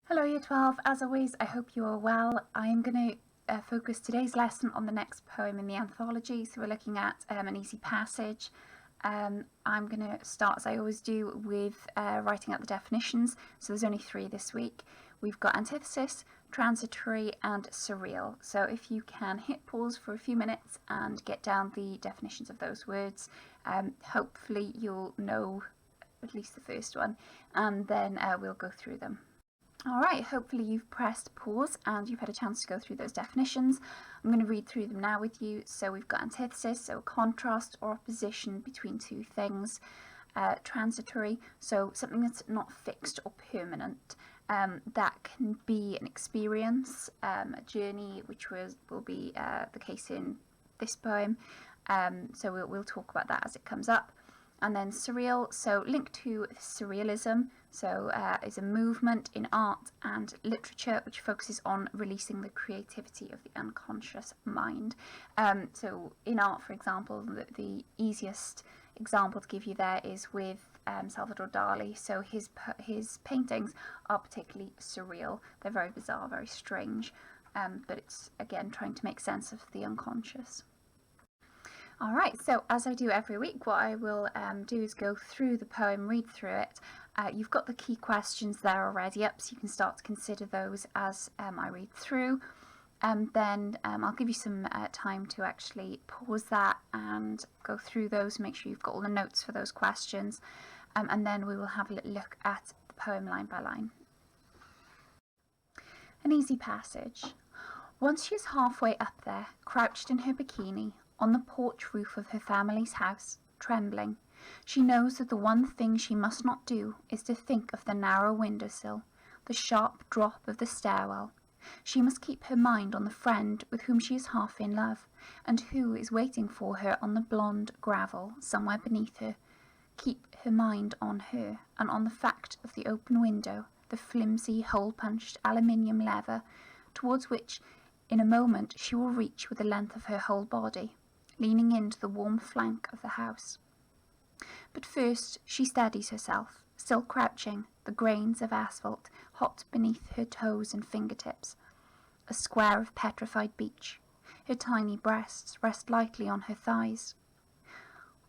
Hello Year 12, as always I hope you are well. I am going to focus today's lesson on the next poem in the anthology, so we're looking at an easy passage. I'm going to start, as I always do, with writing out the definitions, so there's only 3 this week. We've got antithesis, transitory and surreal, so if you can hit pause for a few minutes and get down the definitions of those words, hopefully you'll know at least the first one, and then we'll go through them. Alright, hopefully you've pressed pause and you've had a chance to go through those definitions. I'm going to read through them now with you. So we've got antithesis, so a contrast or opposition between two things. Transitory, so something that's not fixed or permanent. That can be an experience, a journey, which will be the case in this poem. So we'll talk about that as it comes up. And then surreal, so linked to surrealism, so is a movement in art and literature which focuses on releasing the creativity of the unconscious mind. So in art, for example, the easiest example to give you there is with Salvador Dali. So his paintings are particularly surreal. They're very bizarre, very strange, but it's again trying to make sense of the unconscious. Alright, so as I do every week, what I will do is go through the poem, read through it. You've got the key questions there already up, so you can start to consider those as I read through. Then I'll give you some time to actually pause that and go through those, make sure you've got all the notes for those questions. And then we will have a little look at the poem line by line. An easy passage. Once she is halfway up there, crouched in her bikini, on the porch roof of her family's house, trembling, she knows that the one thing she must not do is to think of the narrow windowsill, the sharp drop of the stairwell. She must keep her mind on the friend with whom she is half in love, and who is waiting for her on the blonde gravel somewhere beneath her. Keep her mind on her, and on the fact of the open window, the flimsy, hole-punched aluminium lever, towards which in a moment she will reach with the length of her whole body, leaning into the warm flank of the house. But first she steadies herself, still crouching, the grains of asphalt hot beneath her toes and fingertips. A square of petrified beach. Her tiny breasts rest lightly on her thighs.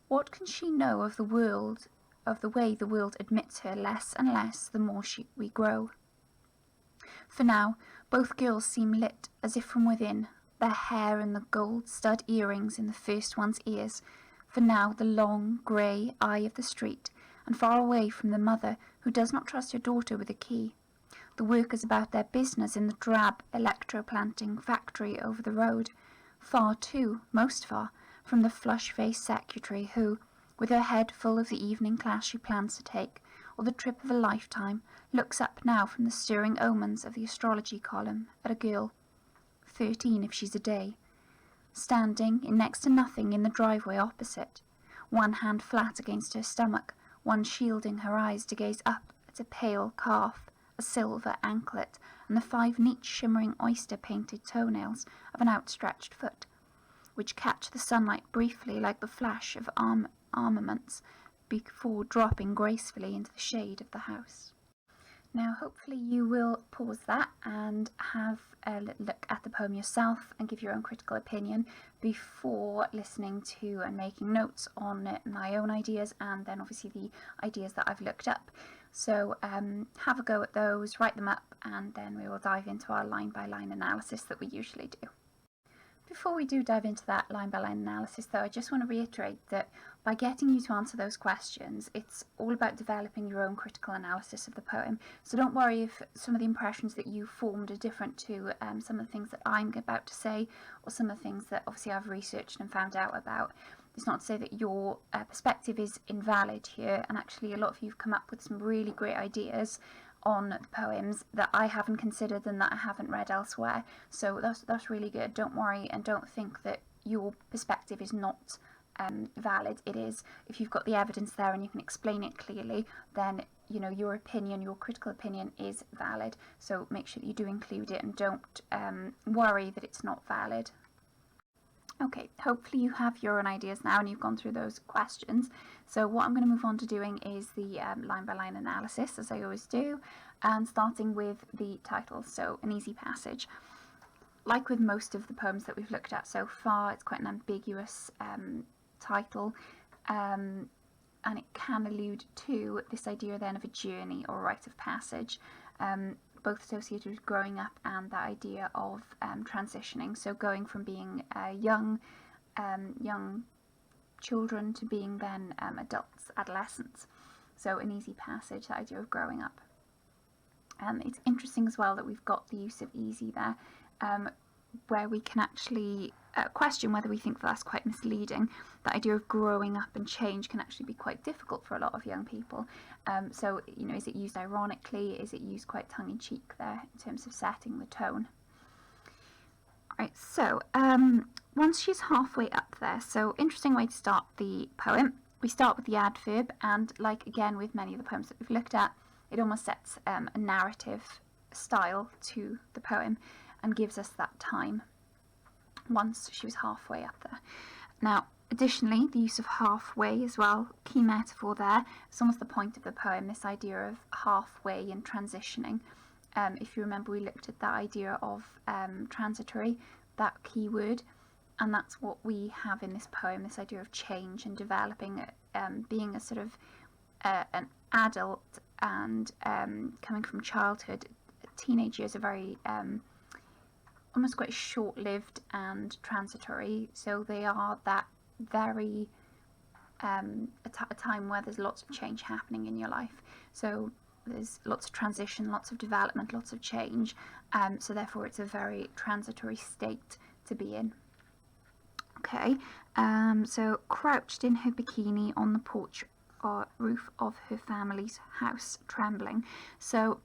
What can she know of the world, of the way the world admits her less and less the more we grow? For now, both girls seem lit as if from within, their hair and the gold stud earrings in the first one's ears, for now the long, grey eye of the street, and far away from the mother who does not trust her daughter with a key, the workers about their business in the drab electro-planting factory over the road, far too, most far, from the flush-faced secretary who, with her head full of the evening class she plans to take, or the trip of a lifetime, looks up now from the stirring omens of the astrology column at a girl, 13 if she's a day, standing in next to nothing in the driveway opposite, one hand flat against her stomach, one shielding her eyes to gaze up at a pale calf, a silver anklet, and the 5 neat shimmering oyster-painted toenails of an outstretched foot, which catch the sunlight briefly like the flash of armaments before dropping gracefully into the shade of the house. Now hopefully you will pause that and have a look at the poem yourself and give your own critical opinion before listening to and making notes on my own ideas and then obviously the ideas that I've looked up. So have a go at those, write them up, and then we will dive into our line-by-line analysis that we usually do. Before we do dive into that line-by-line analysis though, I just want to reiterate that by getting you to answer those questions, it's all about developing your own critical analysis of the poem. So don't worry if some of the impressions that you formed are different to some of the things that I'm about to say, or some of the things that obviously I've researched and found out about. It's not to say that your perspective is invalid here, and actually a lot of you have come up with some really great ideas on the poems that I haven't considered and that I haven't read elsewhere. So that's really good. Don't worry and don't think that your perspective is not valid. It is. If you've got the evidence there and you can explain it clearly, then you know your opinion, your critical opinion is valid. So make sure that you do include it and don't worry that it's not valid. Okay, hopefully you have your own ideas now and you've gone through those questions. So what I'm going to move on to doing is the line-by-line analysis, as I always do, and starting with the title, so An Easy Passage. Like with most of the poems that we've looked at so far, it's quite an ambiguous title, and it can allude to this idea then of a journey or rite of passage, both associated with growing up and the idea of transitioning, so going from being young children to being then adults, adolescents. So an easy passage, the idea of growing up. It's interesting as well that we've got the use of easy there, where we can actually question whether we think that's quite misleading. The idea of growing up and change can actually be quite difficult for a lot of young people. So, is it used ironically? Is it used quite tongue-in-cheek there in terms of setting the tone? Right, so once she's halfway up there, so interesting way to start the poem. We start with the adverb, and like again with many of the poems that we've looked at, it almost sets a narrative style to the poem and gives us that time once she was halfway up there. Now, additionally, the use of halfway as well, key metaphor there. It's almost the point of the poem, this idea of halfway and transitioning. If you remember, we looked at that idea of transitory, that key word, and that's what we have in this poem, this idea of change and developing, being a sort of an adult and coming from childhood. Teenage years are very almost quite short-lived and transitory, so they are that very a time where there's lots of change happening in your life. So there's lots of transition, lots of development, lots of change, so therefore it's a very transitory state to be in. Okay, so crouched in her bikini on the porch or roof of her family's house, trembling. So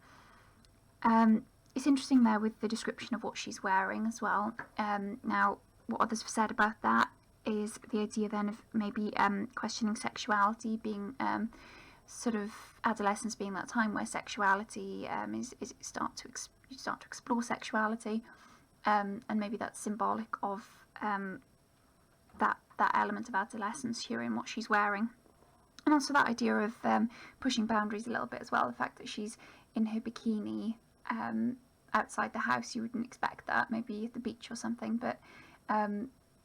it's interesting there with the description of what she's wearing as well. Now, what others have said about that is the idea then of maybe questioning sexuality, being sort of adolescence being that time where sexuality is you start to explore sexuality, and maybe that's symbolic of that element of adolescence here in what she's wearing. And also that idea of pushing boundaries a little bit as well, the fact that she's in her bikini outside the house. You wouldn't expect that, maybe at the beach or something, but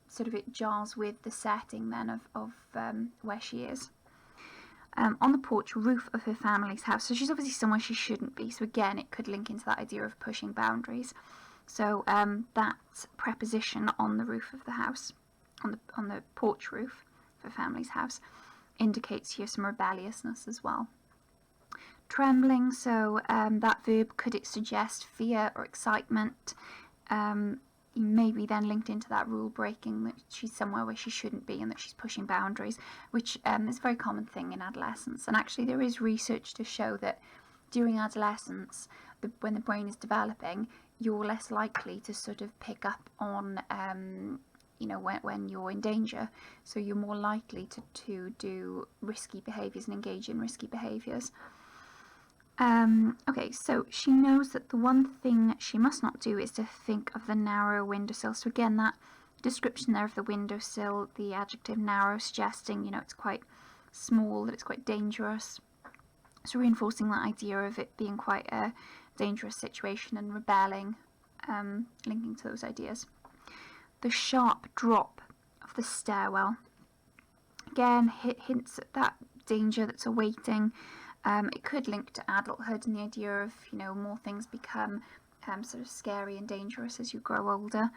sort of it jars with the setting then of where she is. On the porch roof of her family's house, so she's obviously somewhere she shouldn't be, so again it could link into that idea of pushing boundaries. So that preposition on the roof of the house, on the porch roof of her family's house, indicates here some rebelliousness as well. Trembling, so that verb, could it suggest fear or excitement? Maybe then linked into that rule breaking, that she's somewhere where she shouldn't be and that she's pushing boundaries, which is a very common thing in adolescence. And actually there is research to show that during adolescence, when the brain is developing, you're less likely to sort of pick up on when you're in danger, so you're more likely to do risky behaviours and engage in risky behaviours. Okay, so she knows that the one thing she must not do is to think of the narrow windowsill. So again, that description there of the windowsill, the adjective narrow, suggesting, it's quite small, that it's quite dangerous. So reinforcing that idea of it being quite a dangerous situation and rebelling, linking to those ideas. The sharp drop of the stairwell, again, hints at that danger that's awaiting. It could link to adulthood and the idea of, more things become sort of scary and dangerous as you grow older.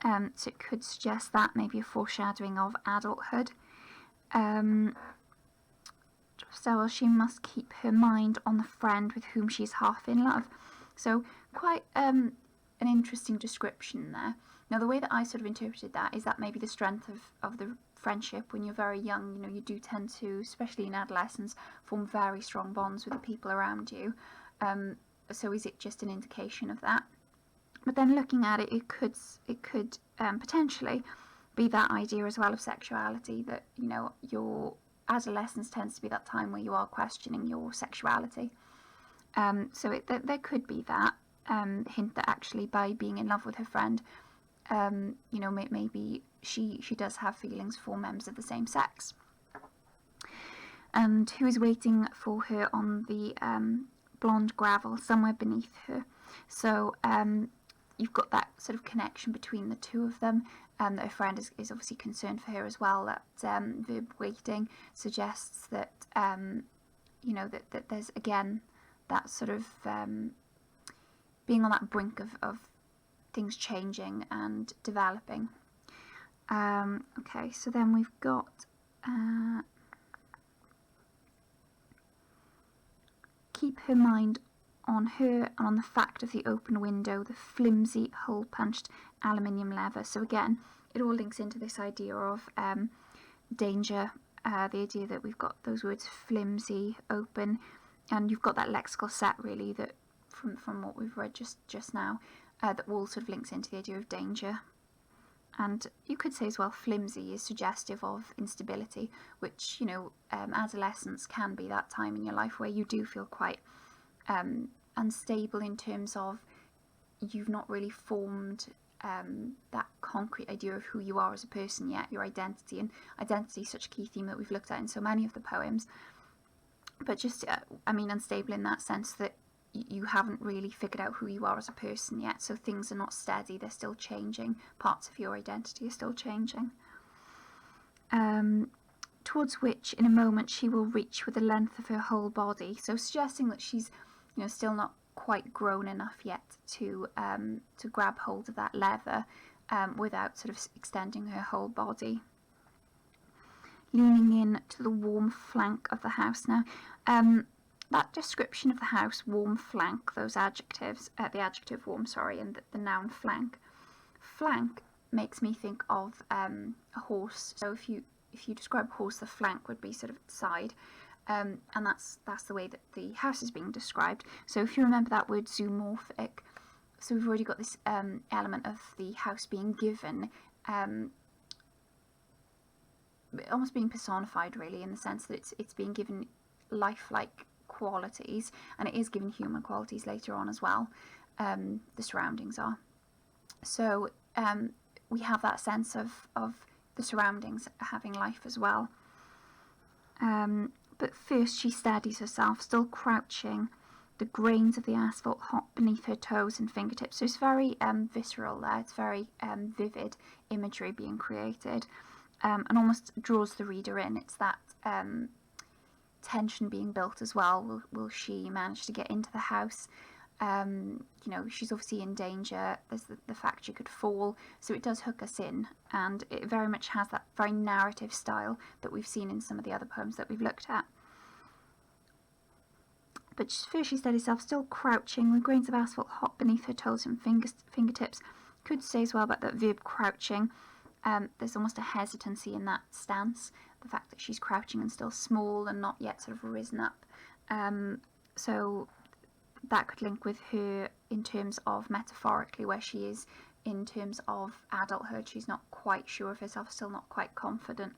So it could suggest that, maybe a foreshadowing of adulthood. So she must keep her mind on the friend with whom she's half in love. So quite an interesting description there. Now, the way that I sort of interpreted that is that maybe the strength of the friendship when you're very young, you do tend to, especially in adolescence, form very strong bonds with the people around you. So is it just an indication of that? But then looking at it, it could potentially be that idea as well of sexuality, that, your adolescence tends to be that time where you are questioning your sexuality. So there could be that hint that actually by being in love with her friend, maybe she does have feelings for members of the same sex. And who is waiting for her on the blonde gravel somewhere beneath her. So you've got that sort of connection between the two of them. That her friend is obviously concerned for her as well. That verb waiting suggests that you know, that there's again that sort of being on that brink of things changing and developing. Okay, so then we've got keep her mind on her and on the fact of the open window, the flimsy hole-punched aluminium lever. So again, it all links into this idea of danger, the idea that we've got those words flimsy, open, and you've got that lexical set really that from what we've read just now, that all sort of links into the idea of danger. And you could say as well, flimsy is suggestive of instability, which, you know, adolescence can be that time in your life where you do feel quite unstable in terms of you've not really formed that concrete idea of who you are as a person yet, your identity. And identity is such a key theme that we've looked at in so many of the poems. But just, I mean, unstable in that sense that you haven't really figured out who you are as a person yet, so things are not steady, they're still changing, parts of your identity are still changing. Towards which in a moment she will reach with the length of her whole body, so suggesting that she's, you know, still not quite grown enough yet to grab hold of that lever without sort of extending her whole body. Leaning in to the warm flank of the house. Now, that description of the house, warm flank, those adjectives, the adjective warm, sorry, and the noun flank. Flank makes me think of a horse. So if you describe a horse, the flank would be sort of its side, and that's the way that the house is being described. So if you remember that word zoomorphic, so we've already got this element of the house being given, almost being personified really, in the sense that it's being given lifelike qualities, and it is given human qualities later on as well. The surroundings are. So we have that sense of the surroundings having life as well. But first she steadies herself, still crouching, the grains of the asphalt hot beneath her toes and fingertips. So it's very visceral there, it's very vivid imagery being created, and almost draws the reader in. It's that tension being built as well. Will she manage to get into the house? You know, she's obviously in danger. There's the fact she could fall, so it does hook us in, and it very much has that very narrative style that we've seen in some of the other poems that we've looked at. But first she steadies herself, still crouching, with grains of asphalt hot beneath her toes and fingertips. Could say as well about that verb crouching. There's almost a hesitancy in that stance, the fact that she's crouching and still small and not yet sort of risen up. So that could link with her in terms of metaphorically where she is in terms of adulthood. She's not quite sure of herself, still not quite confident.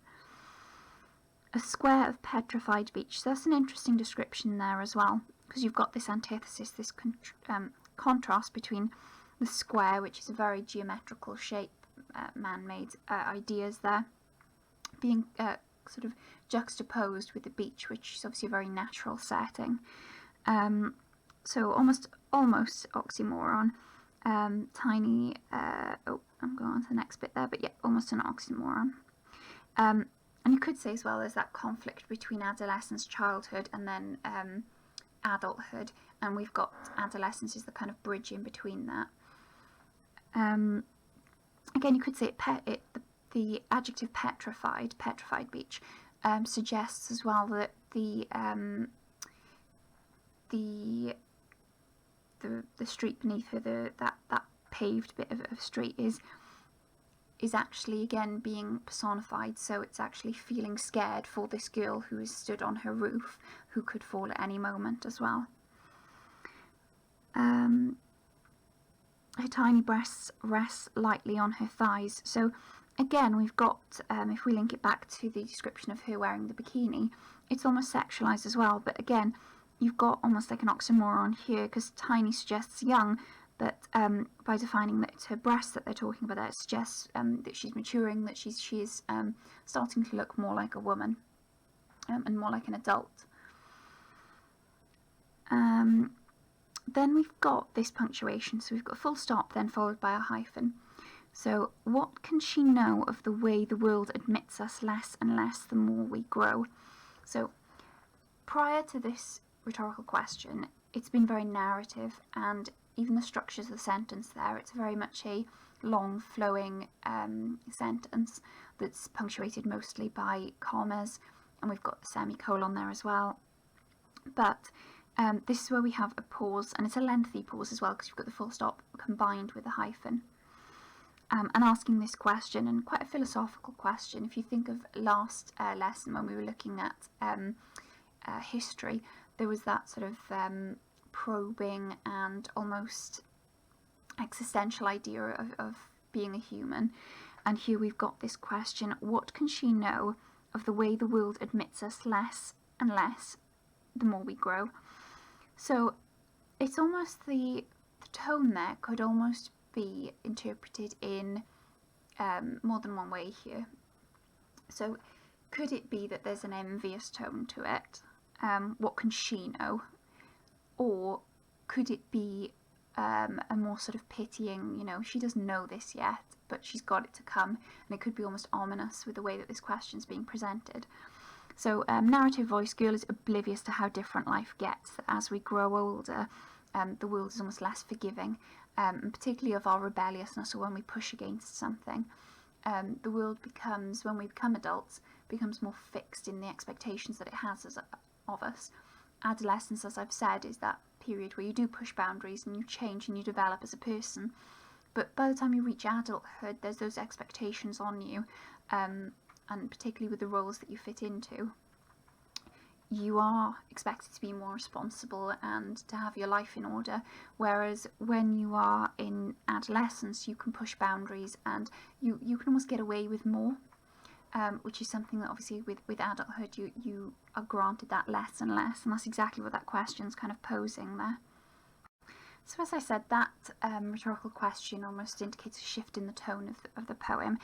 A square of petrified beach. So that's an interesting description there as well, because you've got this antithesis, this contrast between the square, which is a very geometrical shape, man-made ideas there, being sort of juxtaposed with the beach, which is obviously a very natural setting. So almost oxymoron. Tiny. I'm going on to the next bit there, but yeah, almost an oxymoron. And you could say as well there's that conflict between adolescence, childhood, and then adulthood, and we've got adolescence is the kind of bridge in between that. Again, you could say the adjective petrified beach, suggests as well that the street beneath her, that paved bit of street is actually again being personified. So it's actually feeling scared for this girl who is stood on her roof, who could fall at any moment as well. Her tiny breasts rest lightly on her thighs. So again, we've got, if we link it back to the description of her wearing the bikini, it's almost sexualized as well. But again, you've got almost like an oxymoron here, because tiny suggests young, But by defining that it's her breasts that they're talking about, that suggests that she's maturing, that she's starting to look more like a woman and more like an adult. Then we've got this punctuation, so we've got a full stop then followed by a hyphen. So what can she know of the way the world admits us less and less the more we grow? So prior to this rhetorical question, it's been very narrative, and even the structures of the sentence there, it's very much a long flowing sentence that's punctuated mostly by commas, and we've got the semicolon there as well. But this is where we have a pause, and it's a lengthy pause as well, because you've got the full stop combined with a hyphen. And asking this question, and quite a philosophical question. If you think of last lesson when we were looking at history, there was that sort of probing and almost existential idea of being a human. And here we've got this question: what can she know of the way the world admits us less and less the more we grow? So it's almost the tone there could almost be interpreted in more than one way here. So could it be that there's an envious tone to it? What can she know? Or could it be a more sort of pitying, she doesn't know this yet, but she's got it to come, and it could be almost ominous with the way that this question's being presented. So narrative voice: girl is oblivious to how different life gets. As we grow older, the world is almost less forgiving, and particularly of our rebelliousness, or when we push against something. The world becomes, when we become adults, becomes more fixed in the expectations that it has of us. Adolescence, as I've said, is that period where you do push boundaries and you change and you develop as a person. But by the time you reach adulthood, there's those expectations on you, and particularly with the roles that you fit into. You are expected to be more responsible and to have your life in order, whereas when you are in adolescence, you can push boundaries and you can almost get away with more, which is something that obviously with adulthood you are granted that less and less, and that's exactly what that question's kind of posing there. So as I said, that rhetorical question almost indicates a shift in the tone of the poem,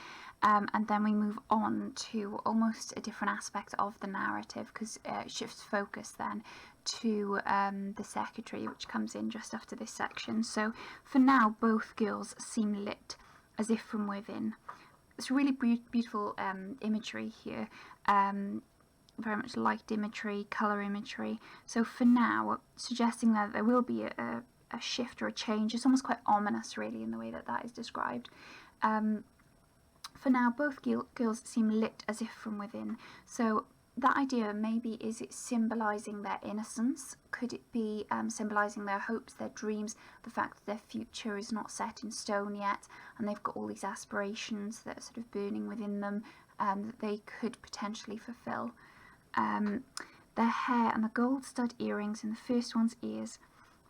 and then we move on to almost a different aspect of the narrative, because it shifts focus then to the secretary, which comes in just after this section. So for now, both girls seem lit as if from within. It's really beautiful imagery here, very much light imagery, colour imagery. So for now, suggesting that there will be a shift or a change. It's almost quite ominous, really, in the way that is described. For now, both girls seem lit as if from within. So that idea, maybe, is it symbolising their innocence? Could it be symbolising their hopes, their dreams, the fact that their future is not set in stone yet, and they've got all these aspirations that are sort of burning within them that they could potentially fulfil? Their hair and the gold stud earrings in the first one's ears.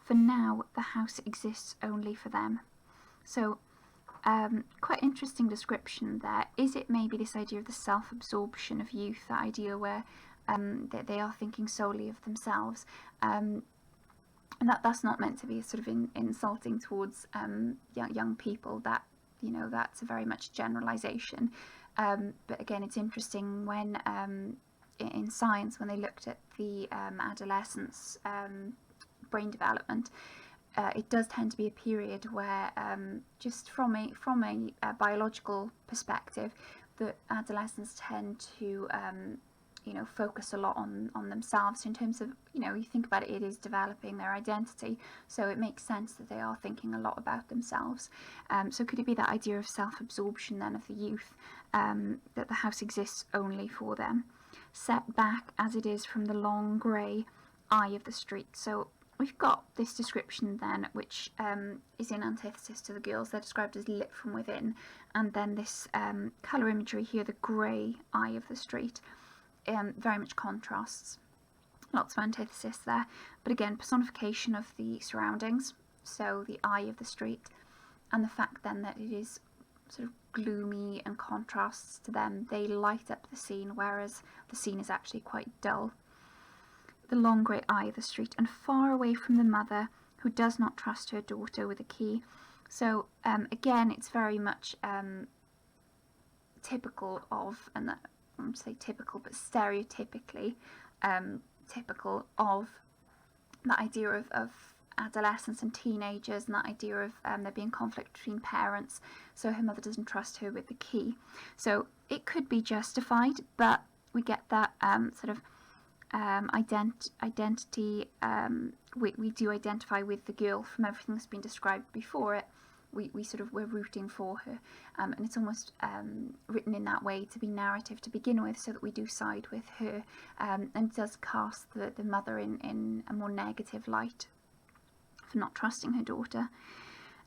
For now, the house exists only for them. So, quite interesting description there. Is it maybe this idea of the self-absorption of youth, that idea where that they are thinking solely of themselves? And that's not meant to be sort of insulting towards young people. That, that's a very much generalisation. But again, it's interesting when in science, when they looked at the adolescence brain development, it does tend to be a period where just from a biological perspective, the adolescents tend to focus a lot on themselves. In terms of, you think about it, it is developing their identity, so it makes sense that they are thinking a lot about themselves. So could it be that idea of self-absorption then of the youth, that the house exists only for them, set back as it is from the long grey eye of the street? So we've got this description then, which is in antithesis to the girls. They're described as lit from within, and then this colour imagery here, the grey eye of the street, very much contrasts. Lots of antithesis there, but again, personification of the surroundings, so the eye of the street, and the fact then that it is sort of gloomy and contrasts to them. They light up the scene, whereas the scene is actually quite dull. The long grey eye of the street, and far away from the mother who does not trust her daughter with a key. So again, it's very much typical of, and that, I won't say typical, but stereotypically typical of the idea of adolescents and teenagers, and that idea of there being conflict between parents. So her mother doesn't trust her with the key. So it could be justified, but we get that sort of identity. We do identify with the girl from everything that's been described before it. We're rooting for her, and it's almost written in that way to be narrative to begin with, so that we do side with her, and it does cast the mother in a more negative light for not trusting her daughter.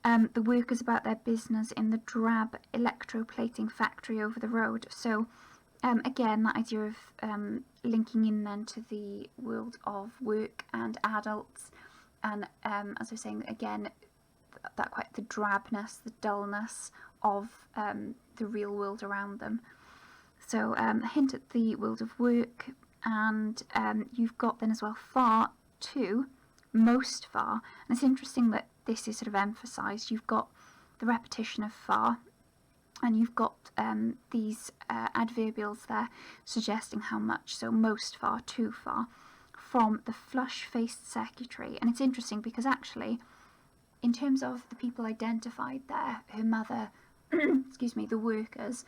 The workers about their business in the drab electroplating factory over the road. So again, that idea of linking in then to the world of work and adults, and as I was saying, again, that quite the drabness, the dullness of the real world around them. So a hint at the world of work, and you've got then as well far to most far, and it's interesting that this is sort of emphasised. You've got the repetition of far, and you've got these adverbials there suggesting how much. So most far, too far, from the flush-faced secretary. And it's interesting because actually, in terms of the people identified there, her mother, excuse me, the workers,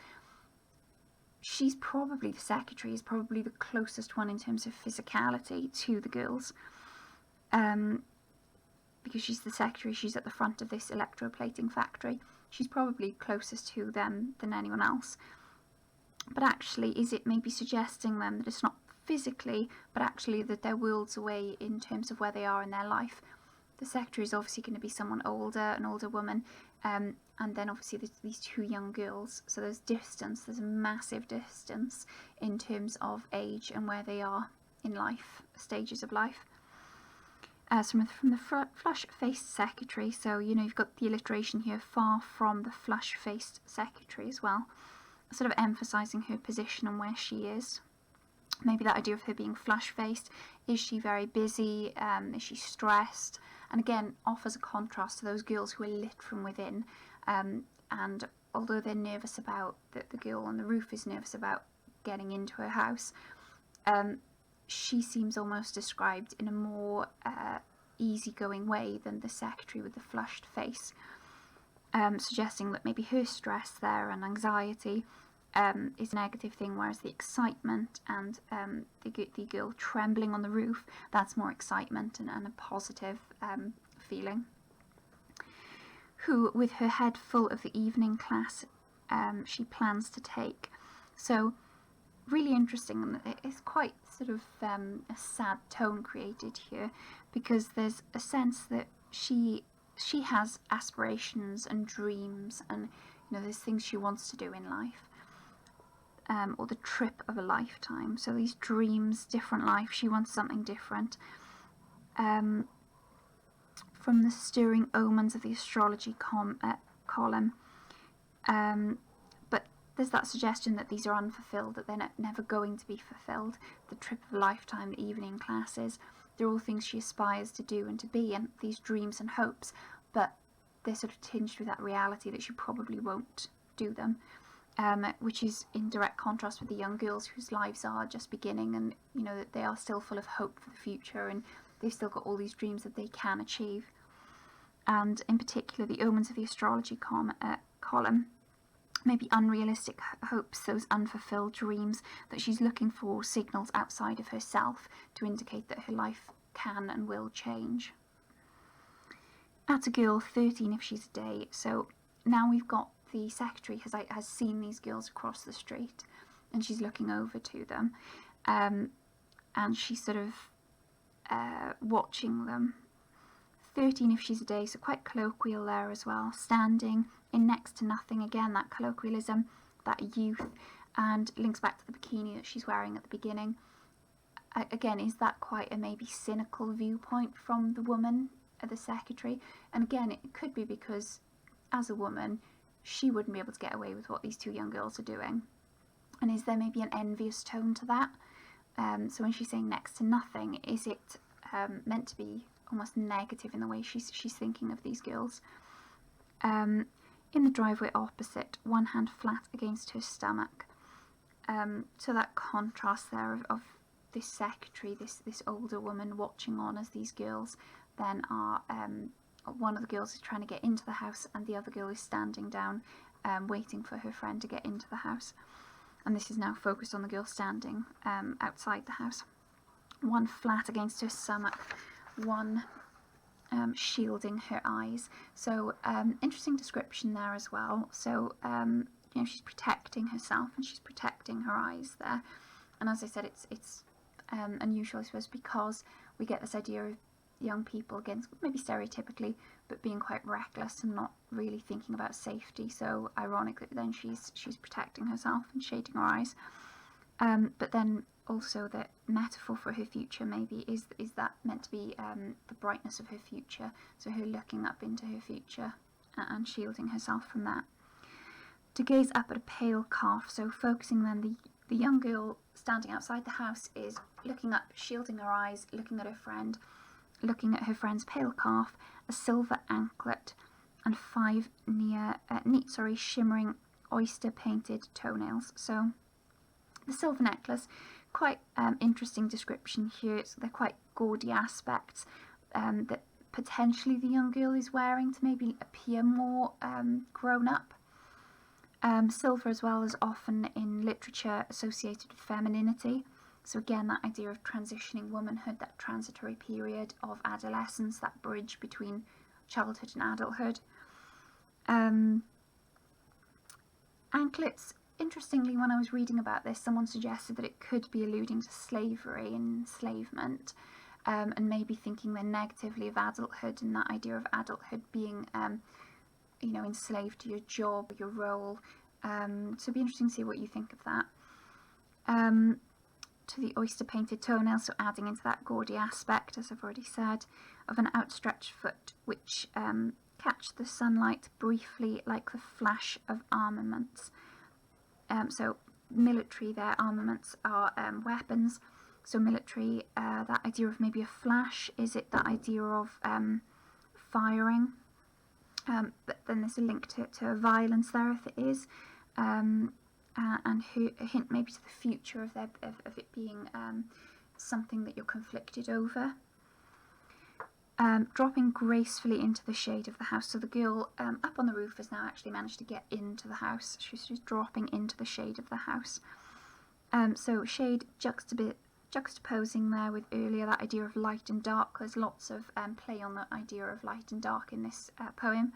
she's probably, the secretary is probably the closest one in terms of physicality to the girls. Because she's the secretary, she's at the front of this electroplating factory. She's probably closest to them than anyone else. But actually, is it maybe suggesting then that it's not physically, but actually that they're worlds away in terms of where they are in their life? The secretary is obviously going to be someone older, an older woman, and then obviously there's these two young girls. So there's distance, there's a massive distance in terms of age and where they are in life, stages of life. From the flush-faced secretary, so you've got the alliteration here, far from the flush-faced secretary as well, sort of emphasising her position and where she is. Maybe that idea of her being flush-faced. Is she very busy? Is she stressed? And again, offers a contrast to those girls who are lit from within. And although they're nervous about, the girl on the roof is nervous about getting into her house, she seems almost described in a more easygoing way than the secretary with the flushed face, suggesting that maybe her stress there and anxiety is a negative thing, whereas the excitement and the girl trembling on the roof, that's more excitement and a positive feeling. Who, with her head full of the evening class she plans to take. So really interesting, and it's quite sort of a sad tone created here, because there's a sense that she has aspirations and dreams, and there's things she wants to do in life, or the trip of a lifetime. So these dreams, different life, she wants something different. From the stirring omens of the astrology column, but there's that suggestion that these are unfulfilled, that they're never going to be fulfilled. The trip of a lifetime, the evening classes, they're all things she aspires to do and to be, and these dreams and hopes, but they're sort of tinged with that reality that she probably won't do them, which is in direct contrast with the young girls whose lives are just beginning, and that they are still full of hope for the future, and they've still got all these dreams that they can achieve. And in particular, the omens of the astrology column, maybe unrealistic hopes, those unfulfilled dreams that she's looking for, signals outside of herself to indicate that her life can and will change. At a girl, 13 if she's a day. So now we've got the secretary has seen these girls across the street, and she's looking over to them, and she's sort of watching them. 13 if she's a day, so quite colloquial there as well. Standing in next to nothing, again, that colloquialism, that youth, and links back to the bikini that she's wearing at the beginning. Again, is that quite a maybe cynical viewpoint from the woman, the secretary? And again, it could be because as a woman, she wouldn't be able to get away with what these two young girls are doing. And is there maybe an envious tone to that? So when she's saying next to nothing, is it meant to be almost negative in the way she's thinking of these girls. In the driveway opposite, one hand flat against her stomach. So that contrast there of this secretary, this older woman watching on as these girls then are, one of the girls is trying to get into the house and the other girl is standing down waiting for her friend to get into the house. And this is now focused on the girl standing outside the house. One flat against her stomach, one shielding her eyes. So interesting description there as well. So you know, she's protecting herself and she's protecting her eyes there. And as I said, it's unusual, I suppose, because we get this idea of young people, again, maybe stereotypically, but being quite reckless and not really thinking about safety. So ironic that then she's protecting herself and shading her eyes. But then also the metaphor for her future maybe is that meant to be the brightness of her future. So her looking up into her future and shielding herself from that. To gaze up at a pale calf, so focusing then the young girl standing outside the house is looking up, shielding her eyes, looking at her friend, looking at her friend's pale calf, a silver anklet, and 5 neat shimmering oyster painted toenails. So the silver necklace, quite interesting description here. So they're quite gaudy aspects that potentially the young girl is wearing to maybe appear more grown up. Silver as well is often in literature associated with femininity. So again, that idea of transitioning womanhood, that transitory period of adolescence, that bridge between childhood and adulthood. Anklets, interestingly, when I was reading about this, someone suggested that it could be alluding to slavery and enslavement, and maybe thinking then negatively of adulthood and that idea of adulthood being you know, enslaved to your job, your role. So it'd be interesting to see what you think of that. To the oyster painted toenails, so adding into that gaudy aspect, as I've already said, of an outstretched foot which catch the sunlight briefly like the flash of armaments. So military, their armaments are weapons. So military, that idea of maybe a flash, is it that idea of firing? But then there's a link to violence there if it is, and a hint maybe to the future of it being something that you're conflicted over. Dropping gracefully into the shade of the house. So the girl up on the roof has now actually managed to get into the house. She's just dropping into the shade of the house. So shade juxtaposing there with earlier that idea of light and dark. There's lots of play on the idea of light and dark in this poem.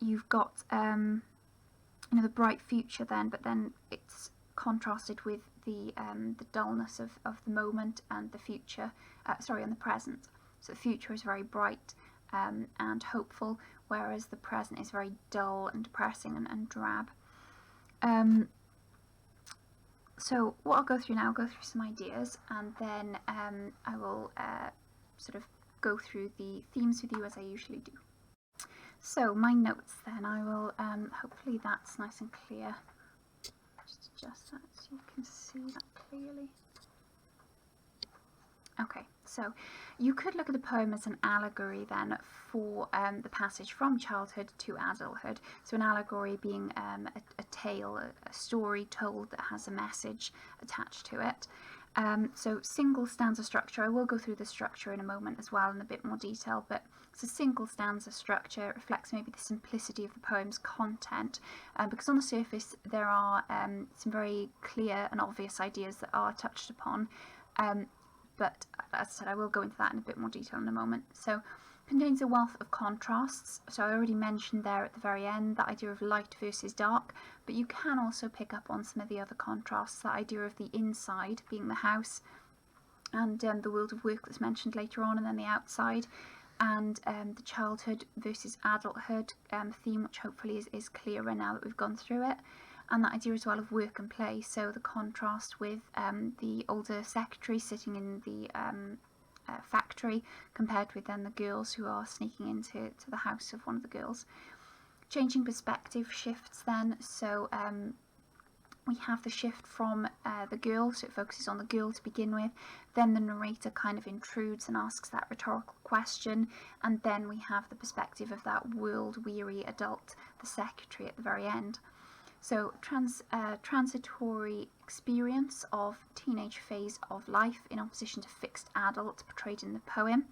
You've got you know, the bright future then, but then it's contrasted with the dullness of the moment and the future, and the present. So the future is very bright and hopeful, whereas the present is very dull and depressing and drab. So what I'll go through now, I'll go through some ideas, and then I will sort of go through the themes with you as I usually do. So my notes then, I will, hopefully that's nice and clear. Just adjust that so you can see that clearly. Okay, so you could look at the poem as an allegory then for the passage from childhood to adulthood. So an allegory being a tale, a story told that has a message attached to it. So single stanza structure, I will go through the structure in a moment as well in a bit more detail, but it's a single stanza structure. It reflects maybe the simplicity of the poem's content, because on the surface there are some very clear and obvious ideas that are touched upon. But as I said, I will go into that in a bit more detail in a moment. So contains a wealth of contrasts. So I already mentioned there at the very end that idea of light versus dark, but you can also pick up on some of the other contrasts, that idea of the inside being the house and the world of work that's mentioned later on, and then the outside, and the childhood versus adulthood theme, which hopefully is clearer now that we've gone through it. And that idea as well of work and play, so the contrast with the older secretary sitting in the factory compared with then the girls who are sneaking into the house of one of the girls. Changing perspective shifts then, so we have the shift from the girl, so it focuses on the girl to begin with, then the narrator kind of intrudes and asks that rhetorical question, and then we have the perspective of that world-weary adult, the secretary, at the very end. So transitory experience of teenage phase of life in opposition to fixed adult portrayed in the poem,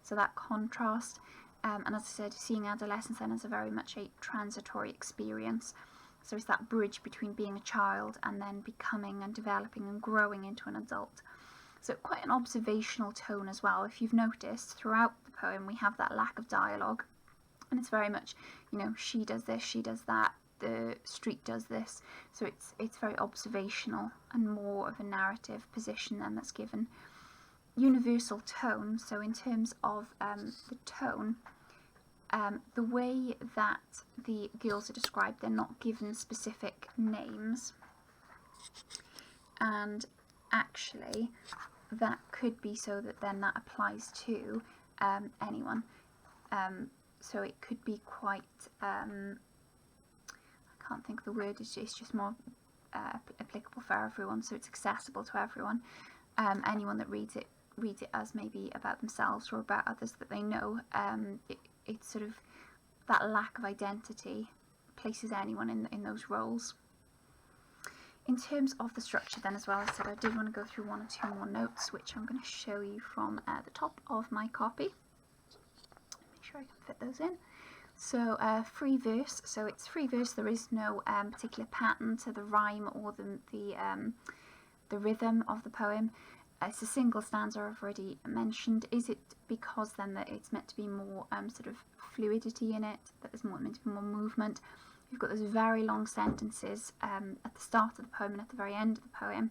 so that contrast. And as I said, seeing adolescence then as a very much a transitory experience. So it's that bridge between being a child and then becoming and developing and growing into an adult. So quite an observational tone as well. If you've noticed, throughout the poem we have that lack of dialogue, and it's very much, you know, she does this, she does that, the street does this. So it's very observational and more of a narrative position then that's given. Universal tone, so in terms of the tone, the way that the girls are described, they're not given specific names, and actually that could be so that then that applies to anyone. So it could be quite, I can't think of the word, it's just more applicable for everyone, so it's accessible to everyone. Anyone that reads it as maybe about themselves or about others that they know. It's sort of that lack of identity places anyone in those roles. In terms of the structure then as well, as I said, I did want to go through one or two more notes which I'm going to show you from the top of my copy. Make sure I can fit those in. So free verse, so it's free verse, there is no particular pattern to the rhyme or the rhythm of the poem. It's a single stanza I've already mentioned. Is it because then that it's meant to be more sort of fluidity in it, that there's meant to be more movement? You've got those very long sentences at the start of the poem and at the very end of the poem,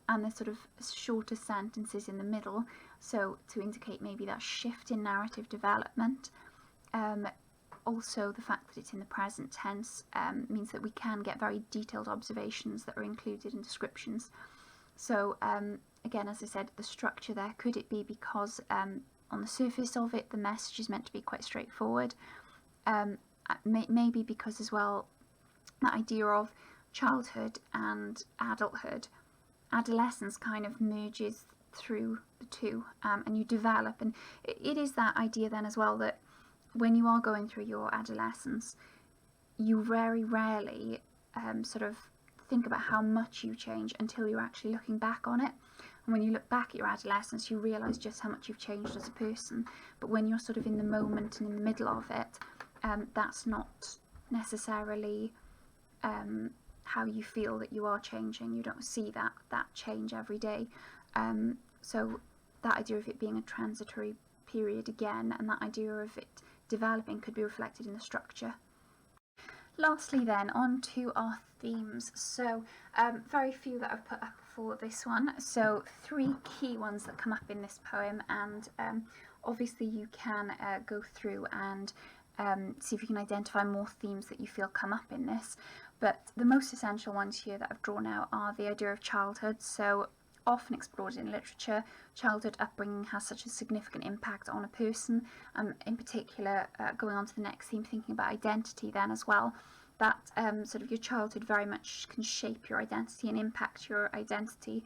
and there's sort of shorter sentences in the middle, so to indicate maybe that shift in narrative development. Also the fact that it's in the present tense means that we can get very detailed observations that are included in descriptions. So again, as I said, the structure there, could it be because on the surface of it the message is meant to be quite straightforward? Maybe because as well that idea of childhood and adulthood, adolescence kind of merges through the two, and you develop, and it is that idea then as well that when you are going through your adolescence, you very rarely sort of think about how much you change until you're actually looking back on it. And when you look back at your adolescence, you realise just how much you've changed as a person. But when you're sort of in the moment and in the middle of it, that's not necessarily how you feel that you are changing. You don't see that change every day. So that idea of it being a transitory period again, and that idea of it developing, could be reflected in the structure. Lastly then, on to our themes. So very few that I've put up for this one, so 3 key ones that come up in this poem, and obviously you can go through and see if you can identify more themes that you feel come up in this, but the most essential ones here that I've drawn out are the idea of childhood. So often explored in literature, childhood upbringing has such a significant impact on a person. In particular, going on to the next theme, thinking about identity then as well, that sort of your childhood very much can shape your identity and impact your identity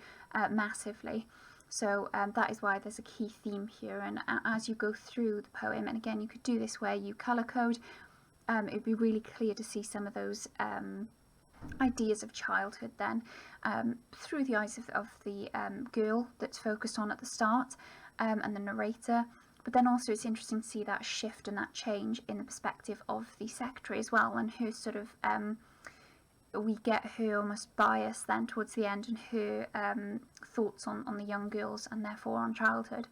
massively. So that is why there's a key theme here, and as you go through the poem, and again you could do this where you colour code, it would be really clear to see some of those ideas of childhood then through the eyes of the girl that's focused on at the start, and the narrator. But then also it's interesting to see that shift and that change in the perspective of the secretary as well, and her sort of we get her almost bias then towards the end, and her thoughts on the young girls and therefore on childhood.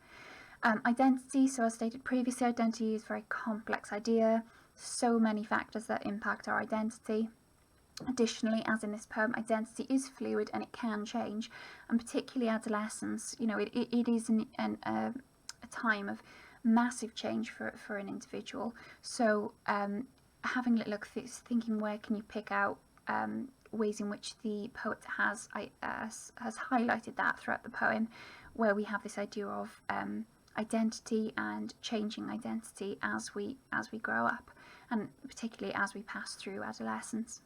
Identity, so as stated previously, identity is a very complex idea, so many factors that impact our identity. Additionally, as in this poem, identity is fluid and it can change, and particularly adolescence, you know, it is a time of massive change for an individual. So having a little look, thinking where can you pick out ways in which the poet has highlighted that throughout the poem, where we have this idea of identity and changing identity as we grow up, and particularly as we pass through adolescence.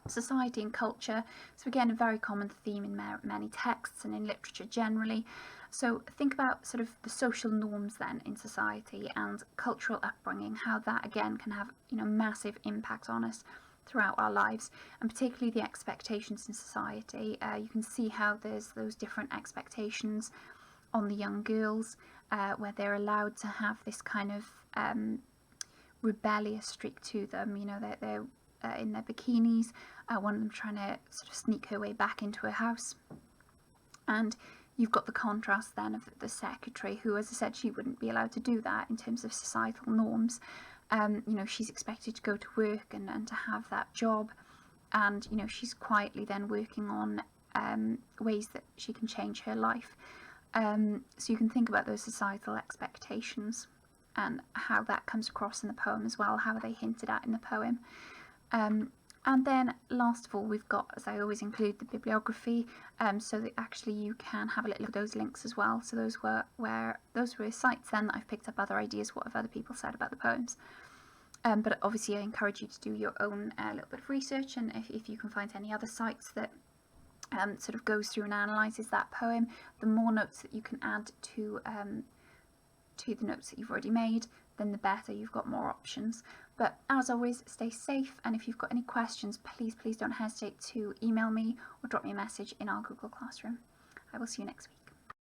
Society and culture. So again, a very common theme in many texts and in literature generally. So think about sort of the social norms then in society and cultural upbringing, how that again can have, you know, massive impact on us throughout our lives, and particularly the expectations in society. You can see how there's those different expectations on the young girls, where they're allowed to have this kind of rebellious streak to them. You know, they're in their bikinis, one of them trying to sort of sneak her way back into her house. And you've got the contrast then of the secretary, who, as I said, she wouldn't be allowed to do that in terms of societal norms. You know, she's expected to go to work and to have that job, and, you know, she's quietly then working on ways that she can change her life. So you can think about those societal expectations and how that comes across in the poem as well, how they hinted at in the poem. And then last of all, we've got, as I always include, the bibliography, so that actually you can have a little look at those links as well. So those were sites then that I've picked up other ideas, what have other people said about the poems. But obviously I encourage you to do your own little bit of research, and if you can find any other sites that sort of goes through and analyses that poem, the more notes that you can add to the notes that you've already made, then the better. You've got more options. But as always, stay safe, and if you've got any questions, please don't hesitate to email me or drop me a message in our Google Classroom. I will see you next week.